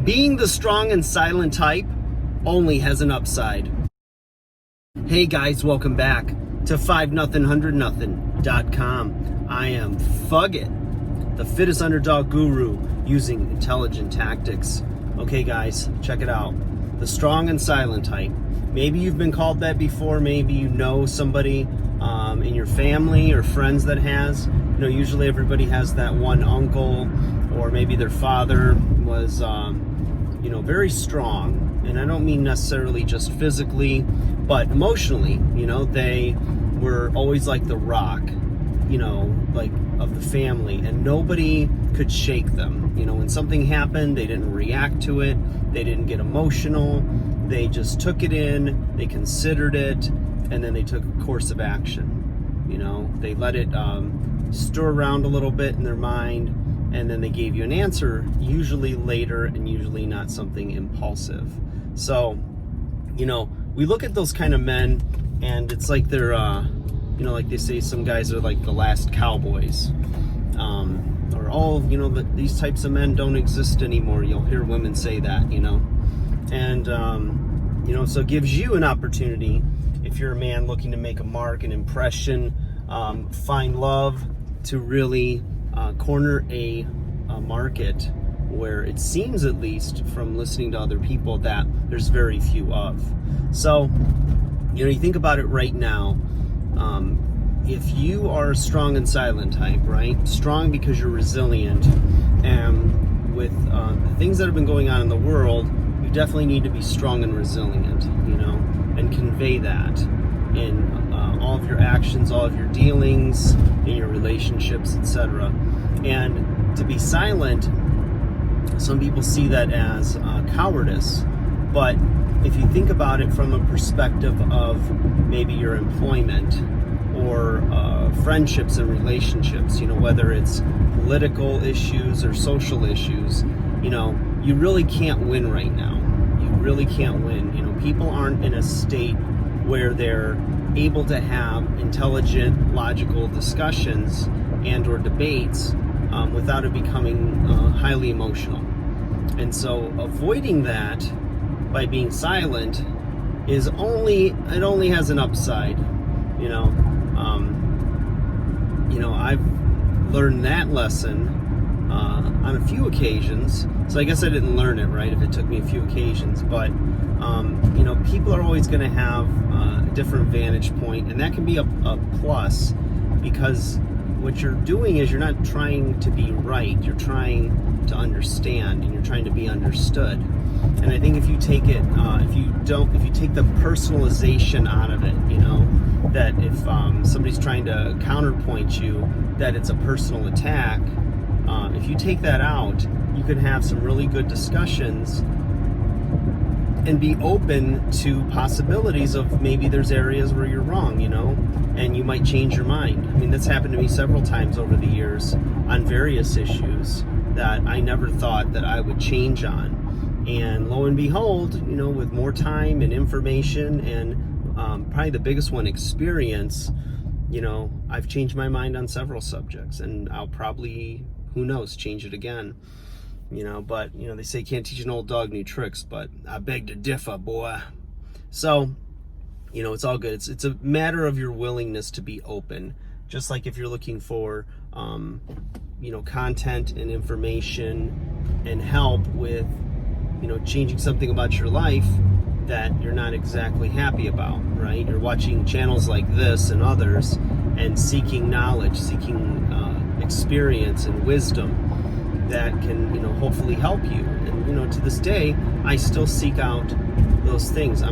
Being the strong and silent type only has an upside. Hey guys, welcome back to 5nothing100nothing.com. I am Fuggit, the fittest underdog guru using intelligent tactics. Okay guys, check it out. The strong and silent type. Maybe you've been called that before. Maybe you know somebody in your family or friends that has. You know, usually everybody has that one uncle, or maybe their father was, very strong. And I don't mean necessarily just physically, but emotionally. You know, they were always like the rock, like of the family, and nobody could shake them. You know, when something happened, they didn't react to it. They didn't get emotional. They just took it in, they considered it, and then they took a course of action. You know, they let it stir around a little bit in their mind, and then they gave you an answer, usually later and usually not something impulsive. So, we look at those kind of men, and it's like they're, like they say, some guys are like the last cowboys. Or all, these types of men don't exist anymore. You'll hear women say that, And, so it gives you an opportunity, if you're a man looking to make a mark, an impression, find love, to really corner a market where it seems, at least from listening to other people, that there's very few of. So, you think about it right now. If you are a strong and silent type, right? Strong because you're resilient, and with the things that have been going on in the world, you definitely need to be strong and resilient, and convey that in all of your actions, all of your dealings, in your relationships, etc. And to be silent, some people see that as cowardice, but if you think about it from a perspective of maybe your employment or friendships and relationships, whether it's political issues or social issues, you really can't win right now. You really can't win. People aren't in a state where they're able to have intelligent, logical discussions and or debates without it becoming highly emotional. And so avoiding that by being silent only has an upside. I've learned that lesson on a few occasions. So I guess I didn't learn it, right, if it took me a few occasions. But, people are always going to have a different vantage point, and that can be a plus, because what you're doing is you're not trying to be right. You're trying to understand, and you're trying to be understood. And I think if you take it, if you take the personalization out of it, that if somebody's trying to counterpoint you, that it's a personal attack, if you take that out, you can have some really good discussions and be open to possibilities of maybe there's areas where you're wrong, and you might change your mind. I mean, that's happened to me several times over the years on various issues that I never thought that I would change on. And lo and behold, with more time and information and probably the biggest one, experience, I've changed my mind on several subjects, and I'll probably, who knows, change it again. But they say can't teach an old dog new tricks, but I beg to differ, boy. So, it's all good. It's a matter of your willingness to be open. Just like if you're looking for, content and information and help with, changing something about your life that you're not exactly happy about, right? You're watching channels like this and others and seeking knowledge, seeking experience and wisdom that can, hopefully help you. And, to this day, I still seek out those things.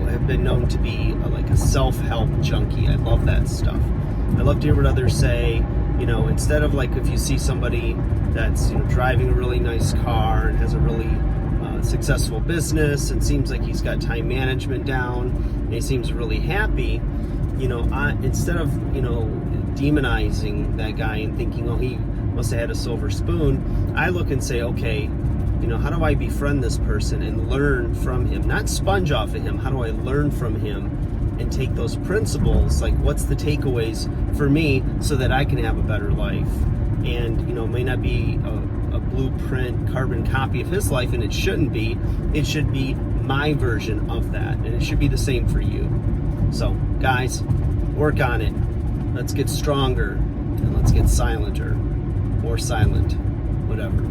Have been known to be like a self-help junkie. I love that stuff. I love to hear what others say, instead of like if you see somebody that's, driving a really nice car and has a really successful business and seems like he's got time management down and he seems really happy, instead of, demonizing that guy and thinking, oh, he must have had a silver spoon, I look and say, okay, how do I befriend this person and learn from him? Not sponge off of him. How do I learn from him and take those principles? Like, what's the takeaways for me so that I can have a better life? And, it may not be a blueprint, carbon copy of his life, and it shouldn't be. It should be my version of that, and it should be the same for you. So, guys, work on it. Let's get stronger, and let's get silenter, or silent, whatever.